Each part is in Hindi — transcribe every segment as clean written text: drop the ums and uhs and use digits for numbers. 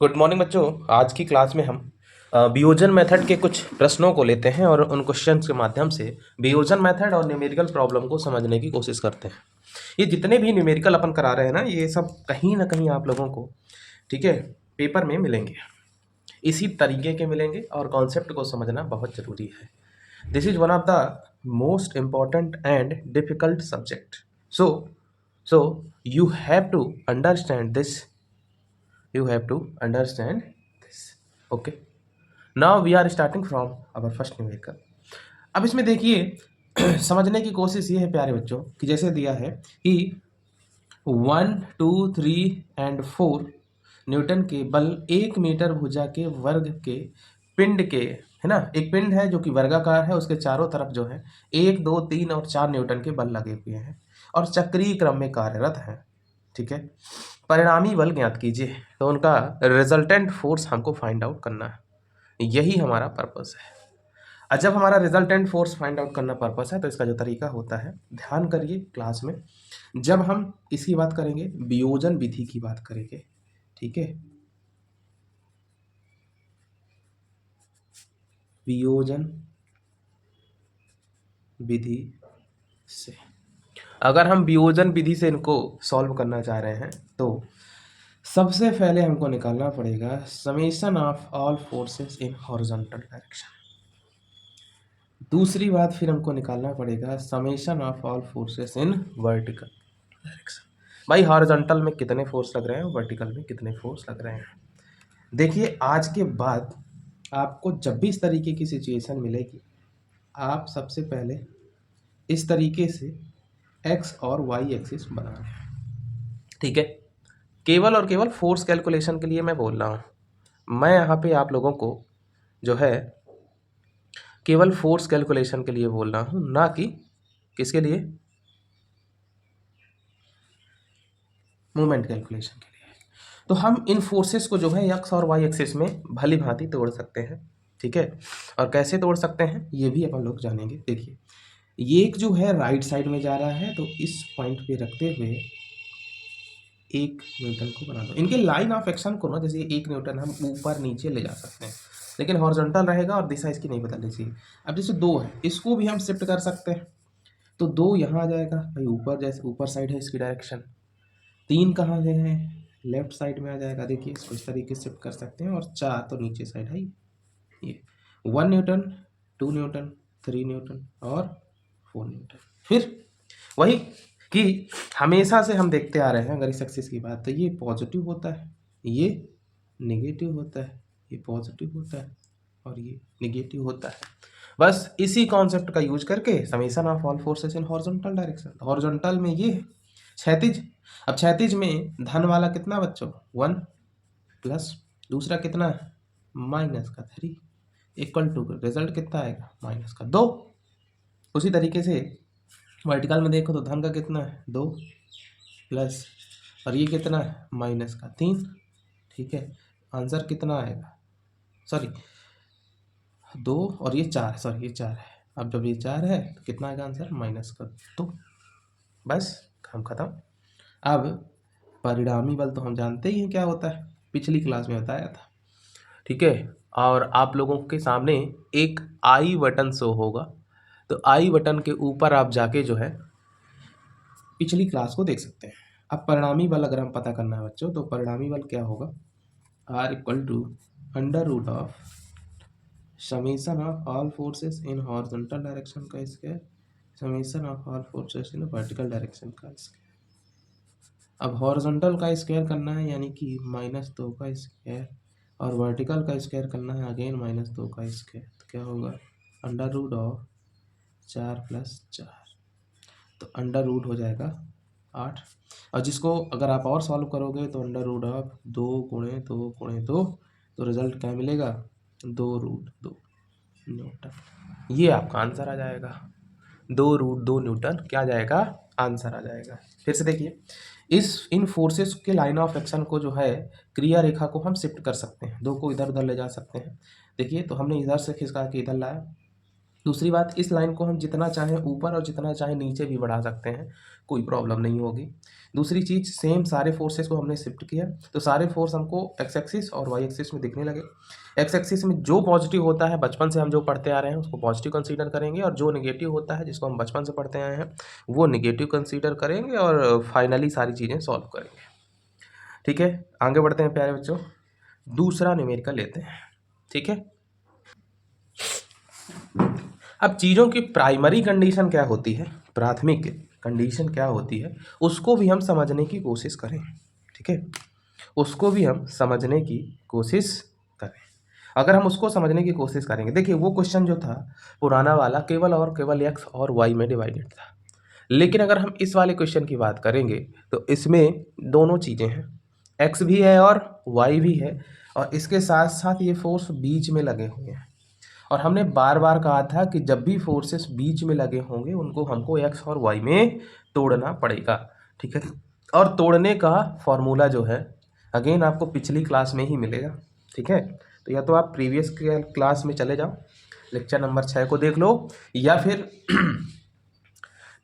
गुड मॉर्निंग बच्चों। आज की क्लास में हम वियोजन मेथड के कुछ प्रश्नों को लेते हैं और उन क्वेश्चंस के माध्यम से वियोजन मेथड और न्यूमेरिकल प्रॉब्लम को समझने की कोशिश करते हैं। ये जितने भी न्यूमेरिकल अपन करा रहे हैं ना, ये सब कहीं ना कहीं आप लोगों को, ठीक है, पेपर में मिलेंगे, इसी तरीके के मिलेंगे और कॉन्सेप्ट को समझना बहुत ज़रूरी है। This is one of the most important and difficult subject. So you have to understand this, you have to understand this. Okay, now we are starting from our first numerical. अब इसमें देखिए समझने की कोशिश ये है प्यारे बच्चों कि जैसे दिया है कि 1, 2, 3 एंड 4 न्यूटन के बल 1 मीटर भुजा के वर्ग के पिंड के, है ना, एक पिंड है जो कि वर्गाकार है, उसके चारों तरफ जो है 1, 2, 3 और 4 न्यूटन के बल लगे हुए हैं और चक्रीय क्रम में कार्यरत हैं। ठीक है, परिणामी बल ज्ञात कीजिए, तो उनका रिजल्टेंट फोर्स हमको फाइंड आउट करना है, यही हमारा पर्पस है। और जब हमारा रिजल्टेंट फोर्स फाइंड आउट करना पर्पस है तो इसका जो तरीका होता है, ध्यान करिए क्लास में जब हम इसकी बात करेंगे, वियोजन विधि की बात करेंगे, ठीक है, वियोजन विधि से अगर हम वियोजन विधि से इनको सॉल्व करना चाह रहे हैं तो सबसे पहले हमको निकालना पड़ेगा summation of all forces in horizontal direction. दूसरी बात फिर हमको निकालना पड़ेगा summation of all forces in vertical direction. भाई हॉरिजॉन्टल में कितने फोर्स लग रहे हैं, वर्टिकल में कितने फोर्स लग रहे हैं। देखिए आज के बाद आपको जब भी इस तरीके की सिचुएशन मिलेगी, आप सबसे पहले इस तरीके से एक्स और वाई एक्सिस बना लें। ठीक है, केवल और केवल फोर्स कैलकुलेशन के लिए मैं बोल रहा हूँ। मैं यहाँ पे आप लोगों को जो है केवल फोर्स कैलकुलेशन के लिए बोल रहा हूँ, ना कि किसके लिए, मूवमेंट कैलकुलेशन के लिए। तो हम इन फोर्सेस को जो है एक्स और वाई एक्सिस में भली भांति तोड़ सकते हैं। ठीक है, और कैसे तोड़ सकते हैं ये भी अपन लोग जानेंगे। देखिए ये एक जो है राइट साइड में जा रहा है, तो इस पॉइंट पे रखते हुए 1 न्यूटन को बना दो। इनके लाइन ऑफ एक्शन को ना, जैसे 1 न्यूटन हम ऊपर नीचे ले जा सकते हैं, लेकिन हॉरिजॉन्टल रहेगा और दिशा इसकी नहीं बदलनी चाहिए। अब जैसे 2 है, इसको भी हम शिफ्ट कर सकते हैं, तो 2 यहाँ आ जाएगा भाई ऊपर, जैसे ऊपर साइड है इसकी डायरेक्शन। 3 कहाँ से है, लेफ्ट साइड में आ जाएगा। देखिए इसको इस तरीके से शिफ्ट कर सकते हैं। और 4 तो नीचे साइड है ये 1 न्यूटन, 2 न्यूटन, 3 न्यूटन और 4 न्यूटन। फिर वही कि हमेशा से हम देखते आ रहे हैं, अगर इस एक्सिस की बात, तो ये पॉजिटिव होता है, ये नेगेटिव होता है, ये पॉजिटिव होता है और ये नेगेटिव होता है। बस इसी कॉन्सेप्ट का यूज करके summation of all forces in horizontal direction. Horizontal में ये है क्षैतिज। अब क्षैतिज में धन वाला कितना बच्चों, 1 प्लस दूसरा कितना है -3 इक्वल टू रिजल्ट कितना आएगा -2। उसी तरीके से वर्टिकल में देखो तो धन का कितना है 2 प्लस, और ये कितना है -3। ठीक है, आंसर कितना आएगा, सॉरी 2 और ये 4, सॉरी ये 4 है। अब जब ये 4 है तो कितना आएगा आंसर -2। बस काम खत्म। अब परिणामी बल तो हम जानते ही हैं क्या होता है, पिछली क्लास में बताया था। ठीक है, और आप लोगों के सामने एक आई बटन शो होगा, तो आई बटन के ऊपर आप जाके जो है पिछली क्लास को देख सकते हैं। अब परिणामी बल अगर हम पता करना है बच्चों, तो परिणामी बल क्या होगा, R equal to under root of summation of all forces in horizontal direction का square summation of all forces in vertical direction का स्क्वायर। अब हॉरिजॉन्टल का स्क्वायर करना है यानी कि -2 का स्क्वायर, और वर्टिकल का स्क्वायर करना है अगेन -2 का स्क्वायर, तो क्या होगा अंडर रूट ऑफ 4 + 4, तो अंडर रूट हो जाएगा 8। और जिसको अगर आप और सॉल्व करोगे तो अंडर रूट ऑफ 2 × 2 × 2, तो रिजल्ट क्या मिलेगा 2√2 न्यूटन। ये आपका आंसर आ जाएगा, 2√2 न्यूटन क्या आ जाएगा, आंसर आ जाएगा। फिर से देखिए इन फोर्सेस के लाइन ऑफ एक्शन को जो है क्रिया रेखा को हम शिफ्ट कर सकते हैं, 2 को इधर उधर ले जा सकते हैं। देखिए तो हमने इधर से खिसका के इधर लाया, दूसरी बात, इस लाइन को हम जितना चाहें ऊपर और जितना चाहें नीचे भी बढ़ा सकते हैं, कोई प्रॉब्लम नहीं होगी। दूसरी चीज़, सेम सारे फोर्सेस को हमने शिफ्ट किया तो सारे फोर्स हमको एक्स एक्सिस और वाई एक्सिस में दिखने लगे। एक्स एक्सिस में जो पॉजिटिव होता है, बचपन से हम जो पढ़ते आ रहे हैं उसको पॉजिटिव कंसीडर करेंगे, और जो नेगेटिव होता है जिसको हम बचपन से पढ़ते आए हैं वो नेगेटिव कंसीडर करेंगे, और फाइनली सारी चीज़ें सॉल्व करेंगे। ठीक है, आगे बढ़ते हैं प्यारे बच्चों, दूसरा न्यूमेरिकल लेते हैं। ठीक है, अब चीज़ों की प्राइमरी कंडीशन क्या होती है, प्राथमिक कंडीशन क्या होती है, उसको भी हम समझने की कोशिश करें। ठीक है, उसको भी हम समझने की कोशिश करें। अगर हम उसको समझने की कोशिश करेंगे, देखिए वो क्वेश्चन जो था पुराना वाला केवल और केवल एक्स और वाई में डिवाइडेड था, लेकिन अगर हम इस वाले क्वेश्चन की बात करेंगे तो इसमें दोनों चीज़ें हैं, एक्स भी है और वाई भी है, और इसके साथ साथ ये फोर्स बीच में लगे हुए हैं। और हमने बार बार कहा था कि जब भी फोर्सेस बीच में लगे होंगे उनको हमको एक्स और वाई में तोड़ना पड़ेगा। ठीक है, और तोड़ने का फॉर्मूला जो है अगेन आपको पिछली क्लास में ही मिलेगा। ठीक है, तो या तो आप प्रीवियस क्लास में चले जाओ, लेक्चर नंबर 6 को देख लो, या फिर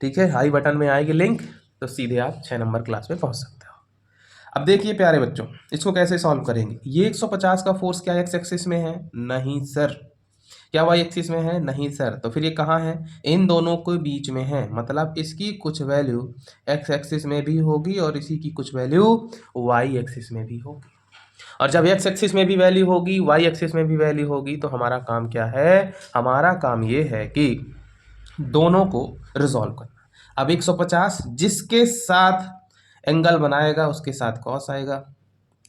ठीक है आई बटन में आएगी लिंक, तो सीधे आप 6 नंबर क्लास में पहुंच सकते हो। अब देखिए प्यारे बच्चों, इसको कैसे सॉल्व करेंगे। ये 150 का फोर्स क्या एक्स एक्सिस में है? नहीं सर। क्या वाई एक्सिस में है? नहीं सर। तो फिर ये कहाँ है? इन दोनों के बीच में है, मतलब इसकी कुछ वैल्यू एक्स एक्सिस में भी होगी और इसी की कुछ वैल्यू वाई एक्सिस में भी होगी। और जब एक्स एक्सिस में भी वैल्यू होगी, वाई एक्सिस में भी वैल्यू होगी, तो हमारा काम क्या है? हमारा काम ये है कि दोनों को रिजॉल्व करना। अब 150 जिसके साथ एंगल बनाएगा उसके साथ कॉस आएगा,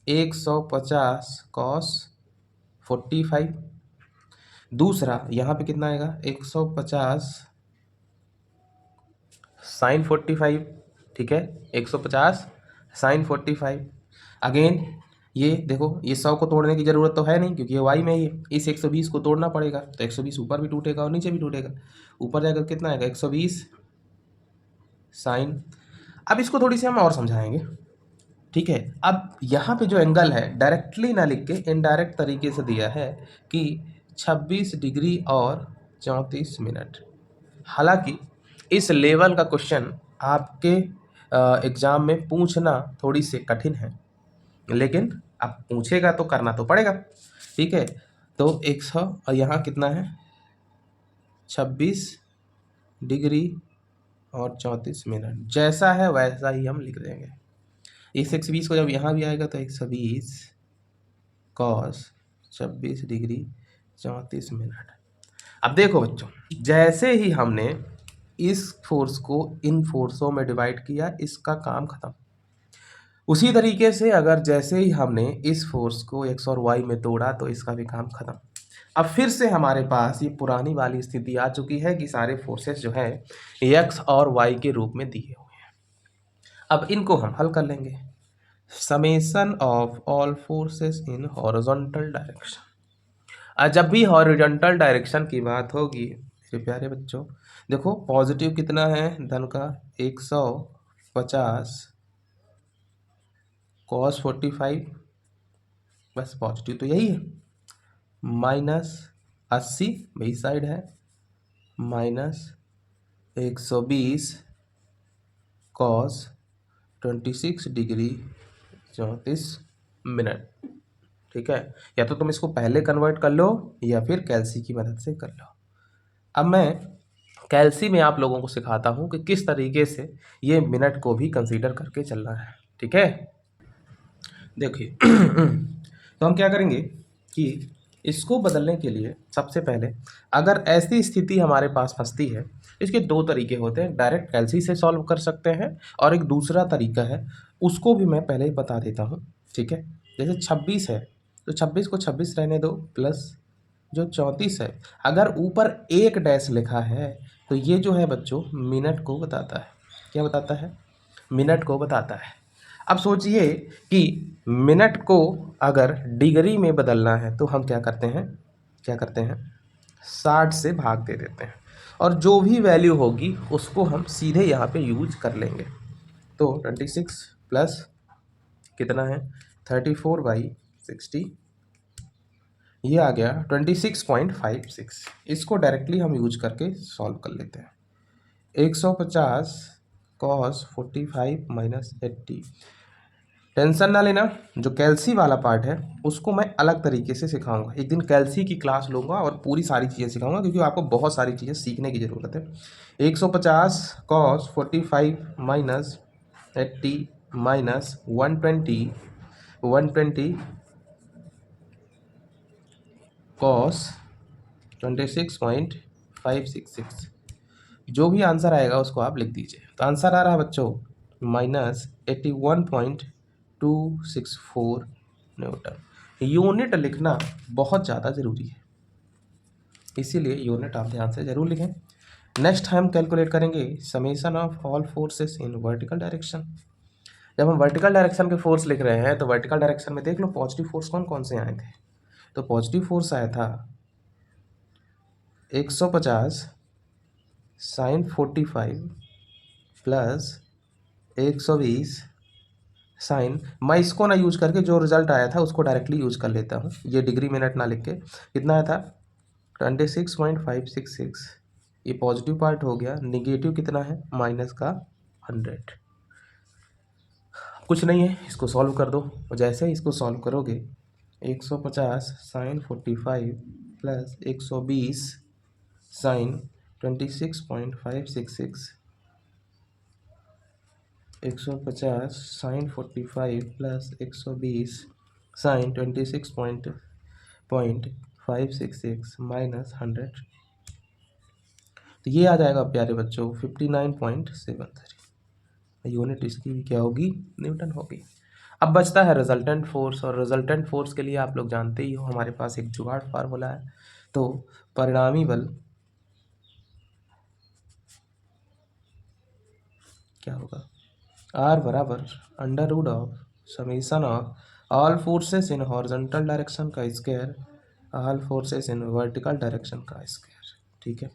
150 कॉस 45। दूसरा यहाँ पे कितना आएगा? 150 साइन 45। ठीक है, 150 साइन 45। अगेन ये देखो, ये 100 को तोड़ने की ज़रूरत तो है नहीं क्योंकि ये वाई में ही है, इस 120 को तोड़ना पड़ेगा, तो 120 ऊपर भी टूटेगा और नीचे भी टूटेगा। ऊपर जाकर कितना आएगा? 120 साइन। अब इसको थोड़ी सी हम और समझाएंगे। ठीक है, अब यहाँ पे जो एंगल है डायरेक्टली ना लिख के इनडायरेक्ट तरीके से दिया है कि 26 डिग्री और 34 मिनट। हालांकि इस लेवल का क्वेश्चन आपके एग्ज़ाम में पूछना थोड़ी से कठिन है, लेकिन अब पूछेगा तो करना तो पड़ेगा। ठीक है, तो 100 और यहाँ कितना है? 26 डिग्री और 34 मिनट। जैसा है वैसा ही हम लिख देंगे। इस 120 को जब यहाँ भी आएगा तो 120 कॉस 26 डिग्री 34 मिनट। अब देखो बच्चों, जैसे ही हमने इस फोर्स को इन फोर्सों में डिवाइड किया, इसका काम खत्म। उसी तरीके से अगर जैसे ही हमने इस फोर्स को एक्स और वाई में तोड़ा तो इसका भी काम खत्म। अब फिर से हमारे पास ये पुरानी वाली स्थिति आ चुकी है कि सारे फोर्सेस जो है एक्स और वाई के रूप में दिए हुए हैं। अब इनको हम हल कर लेंगे। Summation of all forces in horizontal direction. जब भी हॉरिजॉन्टल डायरेक्शन की बात होगी मेरे प्यारे बच्चों, देखो पॉजिटिव कितना है धन का? 150 कॉस 45, बस पॉजिटिव तो यही है, माइनस 80 वही साइड है, माइनस 120 कॉस 26 डिग्री 34 मिनट। ठीक है, या तो तुम इसको पहले कन्वर्ट कर लो या फिर कैल्सी की मदद से कर लो। अब मैं कैल्सी में आप लोगों को सिखाता हूँ कि किस तरीके से ये मिनट को भी कंसीडर करके चलना है। ठीक है, देखिए तो हम क्या करेंगे कि इसको बदलने के लिए सबसे पहले अगर ऐसी स्थिति हमारे पास फंसती है, इसके दो तरीके होते हैं, डायरेक्ट कैल्सी से सॉल्व कर सकते हैं और एक दूसरा तरीका है, उसको भी मैं पहले ही बता देता हूँ। ठीक है, जैसे 26 है तो 26 को 26 रहने दो, प्लस जो 34 है, अगर ऊपर एक डैश लिखा है तो ये जो है बच्चों मिनट को बताता है। क्या बताता है? मिनट को बताता है। अब सोचिए कि मिनट को अगर डिग्री में बदलना है तो हम क्या करते हैं? 60 से भाग दे देते हैं और जो भी वैल्यू होगी उसको हम सीधे यहाँ पे यूज कर लेंगे। तो 26 प्लस कितना है? 34/60 ये आ गया 26.56। इसको डायरेक्टली हम यूज करके सॉल्व कर लेते हैं। 150 cos 45 माइनस 80। टेंशन ना लेना, जो कैल्सी वाला पार्ट है उसको मैं अलग तरीके से सिखाऊंगा। एक दिन कैल्सी की क्लास लूँगा और पूरी सारी चीज़ें सिखाऊंगा, क्योंकि आपको बहुत सारी चीज़ें सीखने की ज़रूरत है। 150 cos 45 माइनस 80 माइनस 120 cos 26.566। जो भी आंसर आएगा उसको आप लिख दीजिए। तो आंसर आ रहा है बच्चों -81.264 न्यूटन। यूनिट लिखना बहुत ज़्यादा ज़रूरी है, इसीलिए यूनिट आप ध्यान से ज़रूर लिखें। नेक्स्ट हम कैलकुलेट करेंगे summation of all forces in vertical direction. जब हम वर्टिकल डायरेक्शन के फोर्स लिख रहे हैं तो वर्टिकल डायरेक्शन में देख लो पॉजिटिव फोर्स कौन कौन से आए थे। तो पॉजिटिव फोर्स आया था 150 sin 45 प्लस 120 साइन। मैं इसको ना यूज करके जो रिजल्ट आया था उसको डायरेक्टली यूज कर लेता हूँ। ये डिग्री मिनट ना लिख के कितना आया था 26.566। ये पॉजिटिव पार्ट हो गया, निगेटिव कितना है माइनस का 100। कुछ नहीं है, इसको सॉल्व कर दो। और जैसे ही इसको सॉल्व करोगे 150 sine 45 plus 120 sine 26.566। 150 sine 45 plus 120 sine 26.566 minus 100। तो ये आ जाएगा प्यारे बच्चों 59.73। यूनिट इसकी भी क्या होगी, न्यूटन होगी। अब बचता है रिजल्टेंट फोर्स, और रिजल्टेंट फोर्स के लिए आप लोग जानते ही हो हमारे पास एक जुगाड़ फार्मूला है। तो परिणामी बल क्या होगा, R बराबर under root of summation of all forces in horizontal direction का square all forces in vertical direction का स्क्वायर। ठीक है,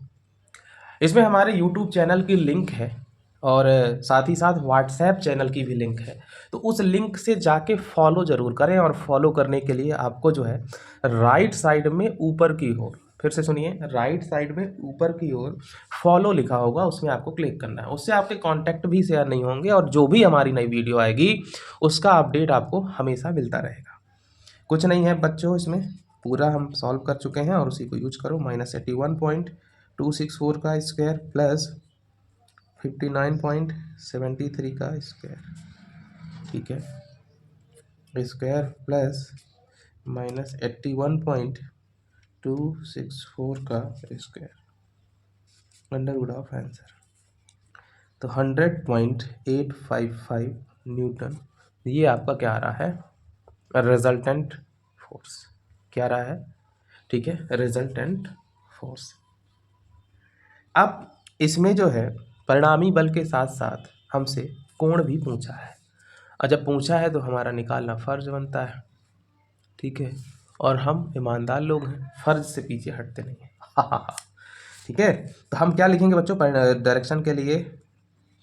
इसमें हमारे यूट्यूब चैनल की लिंक है और साथ ही साथ व्हाट्सएप चैनल की भी लिंक है। तो उस लिंक से जाके फॉलो ज़रूर करें, और फॉलो करने के लिए आपको जो है राइट साइड में ऊपर की ओर, फिर से सुनिए, राइट साइड में ऊपर की ओर फॉलो लिखा होगा, उसमें आपको क्लिक करना है। उससे आपके कॉन्टैक्ट भी शेयर नहीं होंगे, और जो भी हमारी नई वीडियो आएगी उसका अपडेट आपको हमेशा मिलता रहेगा। कुछ नहीं है बच्चों, इसमें पूरा हम सॉल्व कर चुके हैं और उसी को यूज करो। -81.264 का स्क्वायर प्लस 59.73 का स्क्वायर, ठीक है, स्क्वायर प्लस -81.264 का square under root of answer. तो 100.855 न्यूटन, ये आपका क्या आ रहा है, रिजल्टेंट फोर्स। क्या रहा है, ठीक है, रिजल्टेंट फोर्स। अब इसमें जो है परिणामी बल के साथ साथ हमसे कोण भी पूछा है, और जब पूछा है तो हमारा निकालना फर्ज बनता है। ठीक है, और हम ईमानदार लोग हैं, फर्ज से पीछे हटते नहीं हैं। ठीक है, तो हम क्या लिखेंगे बच्चों डायरेक्शन के लिए,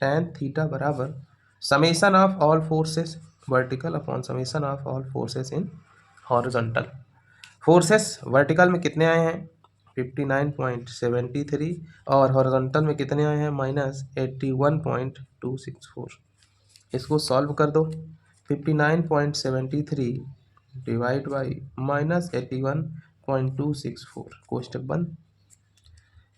tan थीटा बराबर summation of all forces vertical upon summation of all forces in horizontal. Forces vertical में कितने आए हैं 59.73, और हॉरिजॉन्टल में कितने आए हैं -81.264। इसको सॉल्व कर दो। 59.73 डिवाइड बाई -81.264 कोष्टक बंद।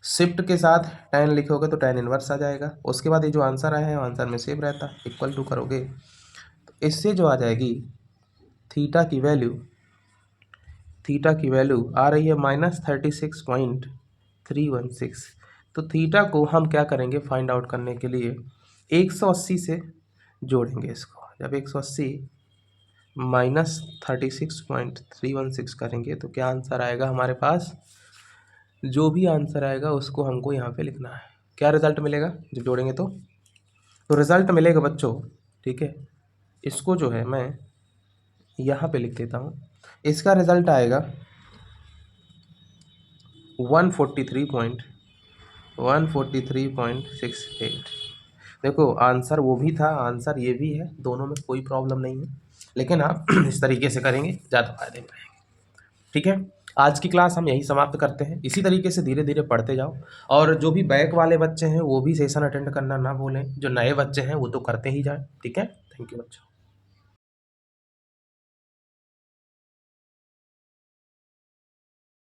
शिफ्ट के साथ tan लिखोगे तो tan इनवर्स आ जाएगा। उसके बाद ये जो आंसर आया है आंसर में सेव रहता, इक्वल टू करोगे तो इससे जो आ जाएगी थीटा की वैल्यू आ रही है -36.316। तो थीटा को हम क्या करेंगे फाइंड आउट करने के लिए 180 से जोड़ेंगे इसको। जब 180 -36.316 करेंगे तो क्या आंसर आएगा हमारे पास, जो भी आंसर आएगा उसको हमको यहाँ पे लिखना है। क्या रिजल्ट मिलेगा जब जोड़ेंगे तो रिजल्ट मिलेगा बच्चों, ठीक है, इसको जो है मैं यहाँ पे लिख देता हूँ। इसका रिजल्ट आएगा 143.68। देखो आंसर वो भी था, आंसर ये भी है, दोनों में कोई प्रॉब्लम नहीं है, लेकिन आप इस तरीके से करेंगे ज़्यादा फायदे में रहेंगे। ठीक है, आज की क्लास हम यही समाप्त करते हैं। इसी तरीके से धीरे धीरे पढ़ते जाओ, और जो भी बैक वाले बच्चे हैं वो भी सेशन अटेंड करना ना भूलें, जो नए बच्चे हैं वो तो करते ही जाएं। ठीक है, थैंक यू बच्चों।